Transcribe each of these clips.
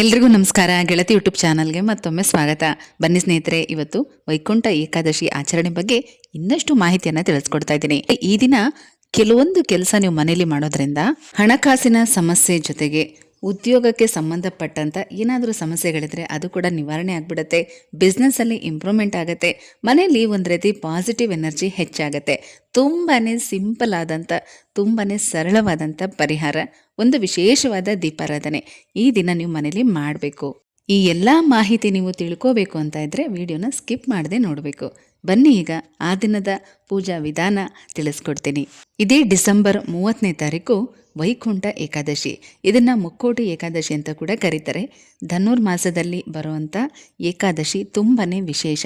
ಎಲ್ರಿಗೂ ನಮಸ್ಕಾರ. ಗೆಳತಿ ಯೂಟ್ಯೂಬ್ ಚಾನಲ್ಗೆ ಮತ್ತೊಮ್ಮೆ ಸ್ವಾಗತ. ಬನ್ನಿ ಸ್ನೇಹಿತರೆ, ಇವತ್ತು ವೈಕುಂಠ ಏಕಾದಶಿ ಆಚರಣೆ ಬಗ್ಗೆ ಇನ್ನಷ್ಟು ಮಾಹಿತಿಯನ್ನು ತಿಳಿಸ್ಕೊಡ್ತಾ ಇದ್ದೀನಿ. ಈ ದಿನ ಕೆಲವೊಂದು ಕೆಲಸ ನೀವು ಮನೇಲಿ ಮಾಡೋದ್ರಿಂದ ಹಣಕಾಸಿನ ಸಮಸ್ಯೆ ಜೊತೆಗೆ ಉದ್ಯೋಗಕ್ಕೆ ಸಂಬಂಧಪಟ್ಟಂತ ಏನಾದರೂ ಸಮಸ್ಯೆಗಳಿದ್ರೆ ಅದು ಕೂಡ ನಿವಾರಣೆ ಆಗ್ಬಿಡುತ್ತೆ. ಬಿಸ್ನೆಸ್ಸಲ್ಲಿ ಇಂಪ್ರೂವ್ಮೆಂಟ್ ಆಗುತ್ತೆ. ಮನೆಯಲ್ಲಿ ಒಂದು ರೀತಿ ಪಾಸಿಟಿವ್ ಎನರ್ಜಿ ಹೆಚ್ಚಾಗುತ್ತೆ. ತುಂಬಾ ಸಿಂಪಲ್ ಆದಂಥ, ತುಂಬಾ ಸರಳವಾದಂಥ ಪರಿಹಾರ, ಒಂದು ವಿಶೇಷವಾದ ದೀಪಾರಾಧನೆ ಈ ದಿನ ನೀವು ಮನೇಲಿ ಮಾಡಬೇಕು. ಈ ಎಲ್ಲ ಮಾಹಿತಿ ನೀವು ತಿಳ್ಕೋಬೇಕು ಅಂತ ಇದ್ದರೆ ವಿಡಿಯೋನ ಸ್ಕಿಪ್ ಮಾಡದೆ ನೋಡಬೇಕು. ಬನ್ನಿ ಈಗ ಆ ದಿನದ ಪೂಜಾ ವಿಧಾನ ತಿಳಿಸ್ಕೊಡ್ತೀನಿ. ಇದೇ ಡಿಸೆಂಬರ್ 30ನೇ ತಾರೀಕು ವೈಕುಂಠ ಏಕಾದಶಿ. ಇದನ್ನು ಮುಕ್ಕೋಟಿ ಏಕಾದಶಿ ಅಂತ ಕೂಡ ಕರೀತಾರೆ. ಧನುರ್ಮಾಸದಲ್ಲಿ ಬರುವಂಥ ಏಕಾದಶಿ ತುಂಬಾ ವಿಶೇಷ.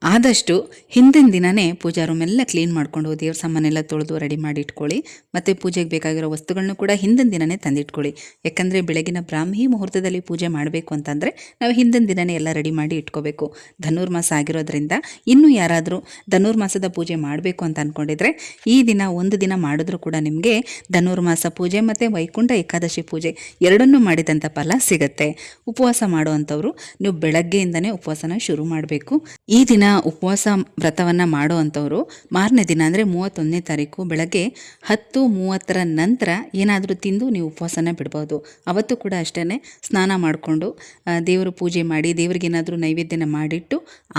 ಆದಷ್ಟು ಹಿಂದಿನ ದಿನವೇ ಪೂಜಾ ರೂಮ್ ಎಲ್ಲ ಕ್ಲೀನ್ ಮಾಡಿಕೊಂಡು ದೇವ್ರ ಸಾಮಾನೆಲ್ಲ ತೊಳೆದು ರೆಡಿ ಮಾಡಿ ಇಟ್ಕೊಳ್ಳಿ. ಮತ್ತು ಪೂಜೆಗೆ ಬೇಕಾಗಿರೋ ವಸ್ತುಗಳನ್ನೂ ಕೂಡ ಹಿಂದಿನ ದಿನವೇ ತಂದಿಟ್ಕೊಳ್ಳಿ. ಯಾಕಂದರೆ ಬೆಳಗಿನ ಬ್ರಾಹ್ಮಿ ಮುಹೂರ್ತದಲ್ಲಿ ಪೂಜೆ ಮಾಡಬೇಕು ಅಂತಂದರೆ ನಾವು ಹಿಂದಿನ ದಿನವೇ ಎಲ್ಲ ರೆಡಿ ಮಾಡಿ ಇಟ್ಕೋಬೇಕು. ಧನುರ್ಮಾಸ ಆಗಿರೋದ್ರಿಂದ ಇನ್ನೂ ಯಾರಾದರೂ ಧನುರ್ಮಾಸದ ಪೂಜೆ ಮಾಡಬೇಕು ಅಂತ ಅಂದ್ಕೊಂಡಿದ್ರೆ ಈ ದಿನ ಒಂದು ದಿನ ಮಾಡಿದ್ರೂ ಕೂಡ ನಿಮಗೆ ಧನುರ್ಮಾಸ ಪೂಜೆ ಮತ್ತು ವೈಕುಂಠ ಏಕಾದಶಿ ಪೂಜೆ ಎರಡನ್ನೂ ಮಾಡಿದಂಥ ಫಲ ಸಿಗುತ್ತೆ. ಉಪವಾಸ ಮಾಡುವಂಥವ್ರು ನೀವು ಬೆಳಗ್ಗೆಯಿಂದನೇ ಉಪವಾಸನ ಶುರು ಮಾಡಬೇಕು. ಈ ದಿನ ಉಪವಾಸ ವ್ರತವನ್ನು ಮಾಡೋ ಅಂಥವ್ರು ಮಾರನೇ ದಿನ ಅಂದರೆ 31ನೇ ತಾರೀಕು ಬೆಳಗ್ಗೆ 10:30 ನಂತರ ಏನಾದರೂ ತಿಂದು ನೀವು ಉಪವಾಸನ ಬಿಡ್ಬೋದು. ಅವತ್ತು ಕೂಡ ಅಷ್ಟೇ ಸ್ನಾನ ಮಾಡಿಕೊಂಡು ದೇವರು ಪೂಜೆ ಮಾಡಿ ದೇವರಿಗೇನಾದರೂ ನೈವೇದ್ಯನ ಮಾಡಿಟ್ಟು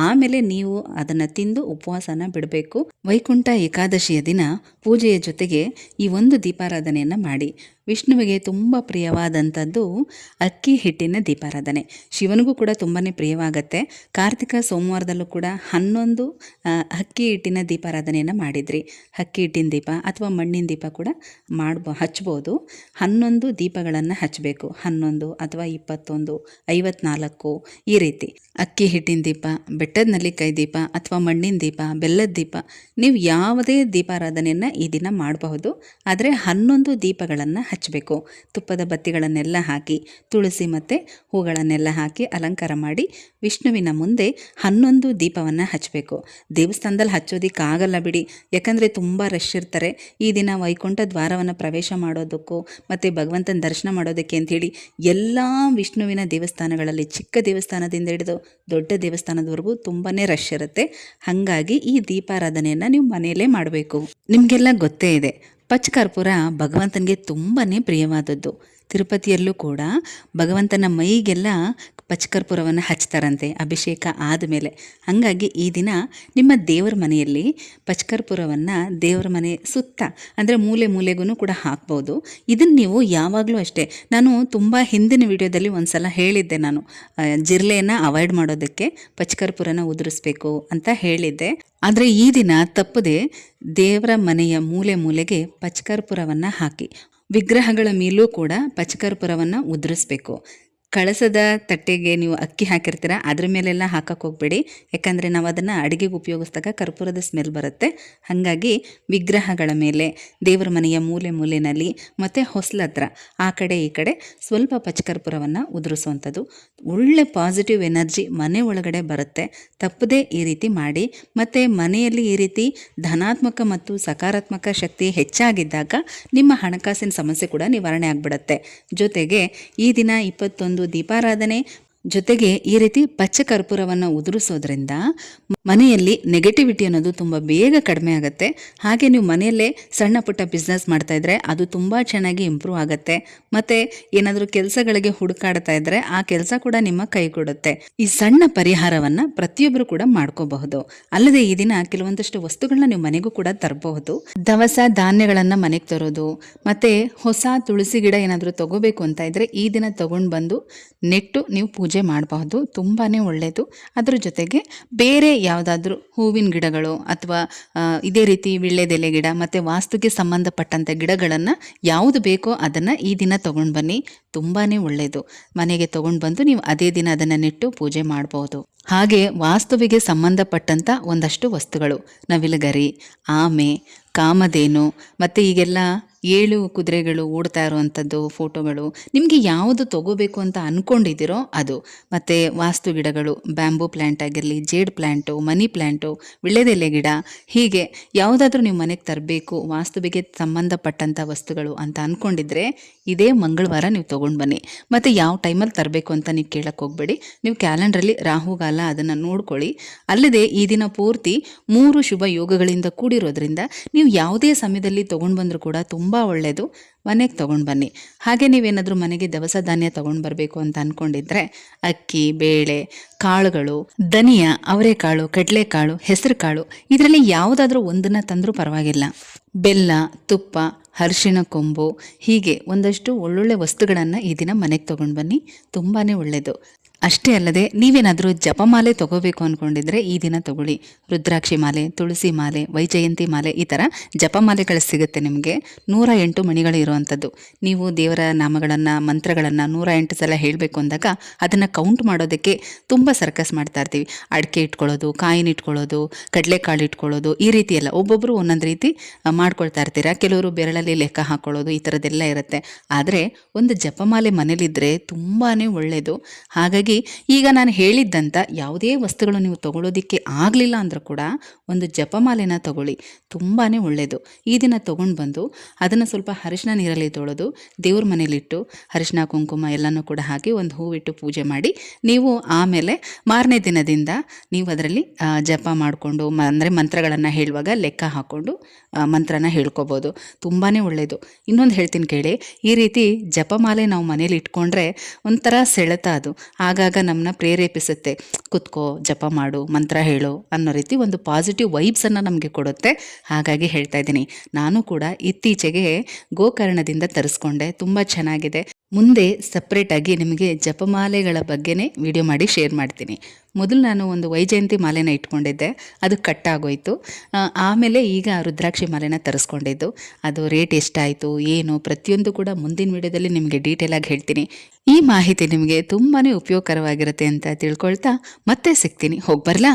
ಆಮೇಲೆ ನೀವು ಅದನ್ನು ತಿಂದು ಉಪವಾಸನ ಬಿಡಬೇಕು. ವೈಕುಂಠ ಏಕಾದಶಿಯ ದಿನ ಪೂಜೆಯ ಜೊತೆಗೆ ಈ ಒಂದು ದೀಪಾರಾಧನೆಯನ್ನು ಮಾಡಿ. ವಿಷ್ಣುವಿಗೆ ತುಂಬ ಪ್ರಿಯವಾದಂಥದ್ದು ಅಕ್ಕಿ ಹಿಟ್ಟಿನ ದೀಪಾರಾಧನೆ. ಶಿವನಿಗೂ ಕೂಡ ತುಂಬಾ ಪ್ರಿಯವಾಗತ್ತೆ. ಕಾರ್ತಿಕ ಸೋಮವಾರದಲ್ಲೂ ಕೂಡ 11 ಅಕ್ಕಿ ಹಿಟ್ಟಿನ ದೀಪಾರಾಧನೆಯನ್ನು ಮಾಡಿದ್ರಿ. ಅಕ್ಕಿ ಹಿಟ್ಟಿನ ದೀಪ ಅಥವಾ ಮಣ್ಣಿನ ದೀಪ ಕೂಡ ಹಚ್ಬೋದು. 11 ದೀಪಗಳನ್ನು ಹಚ್ಚಬೇಕು. 11 ಅಥವಾ 21, 54 ಈ ರೀತಿ. ಅಕ್ಕಿ ಹಿಟ್ಟಿನ ದೀಪ, ಬೆಟ್ಟದ ನೆಲ್ಲಿಕಾಯಿ ದೀಪ ಅಥವಾ ಮಣ್ಣಿನ ದೀಪ, ಬೆಲ್ಲದ ದೀಪ, ನೀವು ಯಾವುದೇ ದೀಪಾರಾಧನೆಯನ್ನು ಈ ದಿನ ಮಾಡಬಹುದು. ಆದರೆ 11 ದೀಪಗಳನ್ನು ಹಚ್ಚಬೇಕು. ತುಪ್ಪದ ಬತ್ತಿಗಳನ್ನೆಲ್ಲ ಹಾಕಿ, ತುಳಸಿ ಮತ್ತು ಹೂಗಳನ್ನೆಲ್ಲ ಹಾಕಿ ಅಲಂಕಾರ ಮಾಡಿ ವಿಷ್ಣುವಿನ ಮುಂದೆ 11 ದೀಪವನ್ನು ಹಚ್ಚಬೇಕು. ದೇವಸ್ಥಾನದಲ್ಲಿ ಹಚ್ಚೋದಕ್ಕಾಗಲ್ಲ ಬಿಡಿ, ಯಾಕಂದರೆ ತುಂಬ ರಶ್ ಇರ್ತಾರೆ. ಈ ದಿನ ವೈಕುಂಠ ದ್ವಾರವನ್ನು ಪ್ರವೇಶ ಮಾಡೋದಕ್ಕೂ ಮತ್ತು ಭಗವಂತನ ದರ್ಶನ ಮಾಡೋದಕ್ಕೆ ಅಂಥೇಳಿ ಎಲ್ಲ ವಿಷ್ಣುವಿನ ದೇವಸ್ಥಾನಗಳಲ್ಲಿ ಚಿಕ್ಕ ದೇವಸ್ಥಾನದಿಂದ ಹಿಡಿದು ದೊಡ್ಡ ದೇವಸ್ಥಾನದವರೆಗೂ ತುಂಬಾ ರಶ್ ಇರುತ್ತೆ. ಹಾಗಾಗಿ ಈ ದೀಪಾರಾಧನೆಯನ್ನು ನೀವು ಮನೆಯಲ್ಲೇ ಮಾಡಬೇಕು. ನಿಮಗೆಲ್ಲ ಗೊತ್ತೇ ಇದೆ, ಪಚ್ಚಕರ್ಪೂರ ಭಗವಂತನಿಗೆ ತುಂಬಾ ಪ್ರಿಯವಾದದ್ದು. ತಿರುಪತಿಯಲ್ಲೂ ಕೂಡ ಭಗವಂತನ ಮೈಗೆಲ್ಲ ಪಚ್ಚಕರ್ಪೂರವನ್ನು ಹಚ್ತಾರಂತೆ ಅಭಿಷೇಕ ಆದಮೇಲೆ. ಹಾಗಾಗಿ ಈ ದಿನ ನಿಮ್ಮ ದೇವರ ಮನೆಯಲ್ಲಿ ಪಚ್ಚಕರ್ಪೂರವನ್ನು ದೇವರ ಮನೆ ಸುತ್ತ ಅಂದರೆ ಮೂಲೆ ಮೂಲೆಗೂ ಕೂಡ ಹಾಕ್ಬೋದು. ಇದನ್ನು ನೀವು ಯಾವಾಗಲೂ ಅಷ್ಟೇ, ನಾನು ತುಂಬ ಹಿಂದಿನ ವಿಡಿಯೋದಲ್ಲಿ ಒಂದು ಸಲ ಹೇಳಿದ್ದೆ, ನಾನು ಜಿರಳೆಯನ್ನು ಅವಾಯ್ಡ್ ಮಾಡೋದಕ್ಕೆ ಪಚ್ಚಕರ್ಪೂರನ ಉದುರಿಸ್ಬೇಕು ಅಂತ ಹೇಳಿದ್ದೆ. ಆದರೆ ಈ ದಿನ ತಪ್ಪದೆ ದೇವರ ಮನೆಯ ಮೂಲೆ ಮೂಲೆಗೆ ಪಚ್ಚಕರ್ಪೂರವನ್ನು ಹಾಕಿ ವಿಗ್ರಹಗಳ ಮೇಲೂ ಕೂಡ ಪಚ್ಚಕರ್ಪೂರವನ್ನು ಉದುರಿಸ್ಬೇಕು. ಕಳಸದ ತಟ್ಟೆಗೆ ನೀವು ಅಕ್ಕಿ ಹಾಕಿರ್ತೀರ, ಅದ್ರ ಮೇಲೆಲ್ಲ ಹಾಕಕ್ಕೆ ಹೋಗಬೇಡಿ. ಯಾಕಂದರೆ ನಾವು ಅದನ್ನು ಅಡುಗೆಗೆ ಉಪಯೋಗಿಸಿದಾಗ ಕರ್ಪೂರದ ಸ್ಮೆಲ್ ಬರುತ್ತೆ. ಹಾಗಾಗಿ ವಿಗ್ರಹಗಳ ಮೇಲೆ, ದೇವರ ಮನೆಯ ಮೂಲೆ ಮೂಲೆಯಲ್ಲಿ ಮತ್ತು ಹೊಸ್ಲ ಹತ್ರ ಆ ಕಡೆ ಈ ಕಡೆ ಸ್ವಲ್ಪ ಪಚ್ಚಕರ್ಪೂರವನ್ನು ಉದುರಿಸುವಂಥದ್ದು. ಒಳ್ಳೆ ಪಾಸಿಟಿವ್ ಎನರ್ಜಿ ಮನೆ ಒಳಗಡೆ ಬರುತ್ತೆ. ತಪ್ಪದೇ ಈ ರೀತಿ ಮಾಡಿ. ಮತ್ತು ಮನೆಯಲ್ಲಿ ಈ ರೀತಿ ಧನಾತ್ಮಕ ಮತ್ತು ಸಕಾರಾತ್ಮಕ ಶಕ್ತಿ ಹೆಚ್ಚಾಗಿದ್ದಾಗ ನಿಮ್ಮ ಹಣಕಾಸಿನ ಸಮಸ್ಯೆ ಕೂಡ ನಿವಾರಣೆ ಆಗಿಬಿಡುತ್ತೆ. ಜೊತೆಗೆ ಈ ದಿನ 21 ದೀಪಾರಾಧನೆ ಜೊತೆಗೆ ಈ ರೀತಿ ಪಚ್ಚಕರ್ಪೂರವನ್ನು ಉದುರಿಸೋದ್ರಿಂದ ಮನೆಯಲ್ಲಿ ನೆಗೆಟಿವಿಟಿ ಅನ್ನೋದು ತುಂಬ ಬೇಗ ಕಡಿಮೆ ಆಗುತ್ತೆ. ಹಾಗೆ ನೀವು ಮನೆಯಲ್ಲೇ ಸಣ್ಣ ಪುಟ್ಟ ಬಿಸ್ನೆಸ್ ಮಾಡ್ತಾಯಿದ್ರೆ ಅದು ತುಂಬ ಚೆನ್ನಾಗಿ ಇಂಪ್ರೂವ್ ಆಗುತ್ತೆ. ಮತ್ತು ಏನಾದರೂ ಕೆಲಸಗಳಿಗೆ ಹುಡುಕಾಡ್ತಾ ಇದ್ದರೆ ಆ ಕೆಲಸ ಕೂಡ ನಿಮ್ಮ ಕೈ ಕೊಡುತ್ತೆ. ಈ ಸಣ್ಣ ಪರಿಹಾರವನ್ನು ಪ್ರತಿಯೊಬ್ಬರು ಕೂಡ ಮಾಡ್ಕೋಬಹುದು. ಅಲ್ಲದೆ ಈ ದಿನ ಕೆಲವೊಂದಷ್ಟು ವಸ್ತುಗಳನ್ನ ನೀವು ಮನೆಗೂ ಕೂಡ ತರಬಹುದು. ದವಸ ಧಾನ್ಯಗಳನ್ನು ಮನೆಗೆ ತರೋದು ಮತ್ತು ಹೊಸ ತುಳಸಿ ಗಿಡ ಏನಾದರೂ ತಗೋಬೇಕು ಅಂತ ಇದ್ದರೆ ಈ ದಿನ ತಗೊಂಡು ಬಂದು ನೆಟ್ಟು ನೀವು ಪೂಜೆ ಮಾಡಬಹುದು. ತುಂಬಾ ಒಳ್ಳೆಯದು. ಅದರ ಜೊತೆಗೆ ಬೇರೆ ಯಾವುದಾದ್ರೂ ಹೂವಿನ ಗಿಡಗಳು ಅಥವಾ ಇದೇ ರೀತಿ ವೀಳ್ಯದೆಲೆ ಗಿಡ ಮತ್ತು ವಾಸ್ತುಗೆ ಸಂಬಂಧಪಟ್ಟಂಥ ಗಿಡಗಳನ್ನು ಯಾವುದು ಬೇಕೋ ಅದನ್ನು ಈ ದಿನ ತೊಗೊಂಡು ಬನ್ನಿ. ತುಂಬಾ ಒಳ್ಳೆಯದು. ಮನೆಗೆ ತೊಗೊಂಡು ಬಂದು ನೀವು ಅದೇ ದಿನ ಅದನ್ನು ನೆಟ್ಟು ಪೂಜೆ ಮಾಡಬಹುದು. ಹಾಗೆ ವಾಸ್ತುವಿಗೆ ಸಂಬಂಧಪಟ್ಟಂಥ ಒಂದಷ್ಟು ವಸ್ತುಗಳು, ನವಿಲುಗರಿ, ಆಮೆ, ಕಾಮಧೇನು ಮತ್ತು ಈಗೆಲ್ಲ 7 ಕುದುರೆಗಳು ಓಡ್ತಾ ಇರುವಂಥದ್ದು ಫೋಟೋಗಳು, ನಿಮಗೆ ಯಾವುದು ತಗೋಬೇಕು ಅಂತ ಅಂದ್ಕೊಂಡಿದ್ದೀರೋ ಅದು. ಮತ್ತು ವಾಸ್ತು ಗಿಡಗಳು, ಬ್ಯಾಂಬೂ ಪ್ಲ್ಯಾಂಟ್ ಆಗಿರಲಿ, ಜೇಡ್ ಪ್ಲ್ಯಾಂಟು, ಮನಿ ಪ್ಲ್ಯಾಂಟು, ವಿಳ್ಯದೆಲೆ ಗಿಡ, ಹೀಗೆ ಯಾವುದಾದ್ರೂ ನೀವು ಮನೆಗೆ ತರಬೇಕು ವಾಸ್ತುವಿಗೆ ಸಂಬಂಧಪಟ್ಟಂಥ ವಸ್ತುಗಳು ಅಂತ ಅಂದ್ಕೊಂಡಿದ್ರೆ ಇದೇ ಮಂಗಳವಾರ ನೀವು ತೊಗೊಂಡು ಬನ್ನಿ. ಮತ್ತು ಯಾವ ಟೈಮಲ್ಲಿ ತರಬೇಕು ಅಂತ ನೀವು ಕೇಳಕ್ಕೆ ಹೋಗಬೇಡಿ. ನೀವು ಕ್ಯಾಲೆಂಡ್ರಲ್ಲಿ ರಾಹುಗಾಲ ಅದನ್ನು ನೋಡ್ಕೊಳ್ಳಿ. ಅಲ್ಲದೆ ಈ ದಿನ ಪೂರ್ತಿ 3 ಶುಭ ಯೋಗಗಳಿಂದ ಕೂಡಿರೋದ್ರಿಂದ ನೀವು ಯಾವುದೇ ಸಮಯದಲ್ಲಿ ತೊಗೊಂಡು ಬಂದರೂ ಕೂಡ ತುಂಬ ಒಳ್ಳೆಯದು. ಮನೆಗೆ ತೊಗೊಂಡು ಬನ್ನಿ. ಹಾಗೆ ನೀವೇನಾದರೂ ಮನೆಗೆ ದವಸ ಧಾನ್ಯ ತೊಗೊಂಡು ಬರಬೇಕು ಅಂತ ಅಂದ್ಕೊಂಡಿದ್ರೆ ಅಕ್ಕಿ, ಬೇಳೆ, ಕಾಳುಗಳು, ಧನಿಯಾ, ಅವರೆಕಾಳು, ಕಡಲೆಕಾಳು, ಹೆಸರು ಕಾಳು, ಇದರಲ್ಲಿ ಯಾವುದಾದ್ರೂ ಒಂದನ್ನು ತಂದರೂ ಪರವಾಗಿಲ್ಲ. ಬೆಲ್ಲ, ತುಪ್ಪ, ಅರಿಶಿಣ ಕೊಂಬು, ಹೀಗೆ ಒಂದಷ್ಟು ಒಳ್ಳೊಳ್ಳೆ ವಸ್ತುಗಳನ್ನು ಈ ದಿನ ಮನೆಗೆ ತೊಗೊಂಡು ಬನ್ನಿ. ತುಂಬಾ ಒಳ್ಳೆಯದು. ಅಷ್ಟೇ ಅಲ್ಲದೆ ನೀವೇನಾದರೂ ಜಪಮಾಲೆ ತೊಗೋಬೇಕು ಅಂದ್ಕೊಂಡಿದ್ರೆ ಈ ದಿನ ತಗೊಳ್ಳಿ. ರುದ್ರಾಕ್ಷಿ ಮಾಲೆ, ತುಳಸಿ ಮಾಲೆ, ವೈಜಯಂತಿ ಮಾಲೆ, ಈ ಥರ ಜಪಮಾಲೆಗಳು ಸಿಗುತ್ತೆ ನಿಮಗೆ. 108 ಮಣಿಗಳು ಇರುವಂಥದ್ದು. ನೀವು ದೇವರ ನಾಮಗಳನ್ನು, ಮಂತ್ರಗಳನ್ನು 108 ಸಲ ಹೇಳಬೇಕು ಅಂದಾಗ ಅದನ್ನು ಕೌಂಟ್ ಮಾಡೋದಕ್ಕೆ ತುಂಬ ಸರ್ಕಸ್ ಮಾಡ್ತಾ ಇರ್ತೀವಿ. ಅಡಿಕೆ ಇಟ್ಕೊಳ್ಳೋದು, ಕಾಯಿನ ಇಟ್ಕೊಳ್ಳೋದು, ಕಡಲೆಕಾಳು ಇಟ್ಕೊಳ್ಳೋದು, ಈ ರೀತಿ ಎಲ್ಲ ಒಬ್ಬೊಬ್ಬರು ಒಂದೊಂದು ರೀತಿ ಮಾಡ್ಕೊಳ್ತಾ ಇರ್ತೀರ. ಕೆಲವರು ಬೆರಳಲ್ಲಿ ಲೆಕ್ಕ ಹಾಕ್ಕೊಳ್ಳೋದು, ಈ ಥರದ್ದೆಲ್ಲ ಇರುತ್ತೆ. ಆದರೆ ಒಂದು ಜಪಮಾಲೆ ಮನೇಲಿದ್ದರೆ ತುಂಬಾ ಒಳ್ಳೆಯದು. ಹಾಗಾಗಿ ಈಗ ನಾನು ಹೇಳಿದ್ದಂಥ ಯಾವುದೇ ವಸ್ತುಗಳು ನೀವು ತಗೊಳ್ಳೋದಕ್ಕೆ ಆಗಲಿಲ್ಲ ಅಂದರೂ ಕೂಡ ಒಂದು ಜಪಮಾಲೆನ ತಗೊಳ್ಳಿ, ತುಂಬಾ ಒಳ್ಳೆಯದು. ಈ ದಿನ ತೊಗೊಂಡು ಬಂದು ಅದನ್ನು ಸ್ವಲ್ಪ ಅರಿಶಿನ ನೀರಲ್ಲಿ ತೊಳೆದು ದೇವ್ರ ಮನೇಲಿಟ್ಟು ಅರಿಶಿನ ಕುಂಕುಮ ಎಲ್ಲನೂ ಕೂಡ ಹಾಕಿ ಒಂದು ಹೂವಿಟ್ಟು ಪೂಜೆ ಮಾಡಿ ನೀವು ಆಮೇಲೆ ಮಾರನೇ ದಿನದಿಂದ ನೀವು ಅದರಲ್ಲಿ ಜಪ ಮಾಡಿಕೊಂಡು ಅಂದರೆ ಮಂತ್ರಗಳನ್ನು ಹೇಳುವಾಗ ಲೆಕ್ಕ ಹಾಕ್ಕೊಂಡು ಮಂತ್ರನ ಹೇಳ್ಕೊಬೋದು. ತುಂಬಾ ಒಳ್ಳೆಯದು. ಇನ್ನೊಂದು ಹೇಳ್ತೀನಿ ಕೇಳಿ, ಈ ರೀತಿ ಜಪಮಾಲೆ ನಾವು ಮನೇಲಿ ಇಟ್ಕೊಂಡ್ರೆ ಒಂಥರ ಸೆಳೆತ ಅದು. ಆಗಾಗ ನಮ್ಮನ್ನ ಪ್ರೇರೇಪಿಸುತ್ತೆ, ಕುತ್ಕೋ ಜಪ ಮಾಡು, ಮಂತ್ರ ಹೇಳು ಅನ್ನೋ ರೀತಿ ಒಂದು ಪಾಸಿಟಿವ್ ವೈಬ್ಸನ್ನು ನಮಗೆ ಕೊಡುತ್ತೆ. ಹಾಗಾಗಿ ಹೇಳ್ತಾ ಇದ್ದೀನಿ. ನಾನು ಕೂಡ ಇತ್ತೀಚೆಗೆ ಗೋಕರ್ಣದಿಂದ ತರಿಸ್ಕೊಂಡೆ, ತುಂಬ ಚೆನ್ನಾಗಿದೆ. ಮುಂದೆ ಸಪ್ರೇಟಾಗಿ ನಿಮಗೆ ಜಪಮಾಲೆಗಳ ಬಗ್ಗೆನೇ ವಿಡಿಯೋ ಮಾಡಿ ಶೇರ್ ಮಾಡ್ತೀನಿ. ಮೊದಲು ನಾನು ಒಂದು ವೈಜಯಂತಿ ಮಾಲೆನ ಇಟ್ಕೊಂಡಿದ್ದೆ, ಅದು ಕಟ್ಟಾಗೋಯ್ತು. ಆಮೇಲೆ ಈಗ ರುದ್ರಾಕ್ಷಿ ಮಾಲೆನ ತರಿಸ್ಕೊಂಡಿದ್ದು. ಅದು ರೇಟ್ ಎಷ್ಟಾಯಿತು ಏನು ಪ್ರತಿಯೊಂದು ಕೂಡ ಮುಂದಿನ ವಿಡಿಯೋದಲ್ಲಿ ನಿಮಗೆ ಡೀಟೇಲಾಗಿ ಹೇಳ್ತೀನಿ. ಈ ಮಾಹಿತಿ ನಿಮಗೆ ತುಂಬಾ ಉಪಯೋಗಕರವಾಗಿರುತ್ತೆ ಅಂತ ತಿಳ್ಕೊಳ್ತಾ ಮತ್ತೆ ಸಿಗ್ತೀನಿ. ಹೋಗಿ ಬರಲಾ?